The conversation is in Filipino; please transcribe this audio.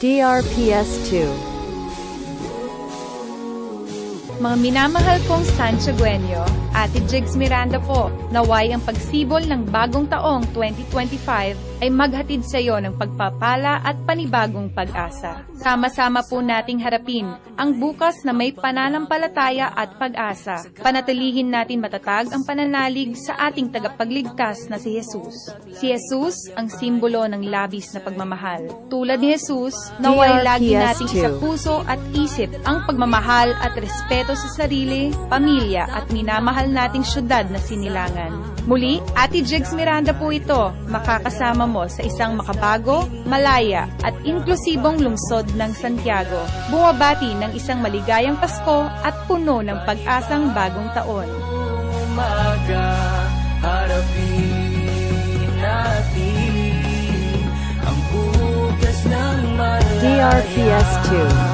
DRPS2. Mga minamahal kong Santiagueño, Ate Jigs Miranda po, naway ang pagsibol ng bagong taong 2025 ay maghatid sa iyo ng pagpapala at panibagong pag-asa. Sama-sama po nating harapin ang bukas na may pananampalataya at pag-asa. Panatilihin natin matatag ang pananalig sa ating tagapagligtas na si Jesus. Si Jesus ang simbolo ng labis na pagmamahal. Tulad ni Jesus, naway lagi nating sa puso at isip ang pagmamahal at respeto sa sarili, pamilya at minamahal nating syudad na Sinilangan. Muli, Ate Jigs Miranda po ito, makakasama mo sa isang makabago, malaya at inklusibong lungsod ng Santiago. Bumabati ng isang maligayang Pasko at puno ng pag-asang bagong taon. Umaga, harapin natin ang bukas ng malaya. DRPS2.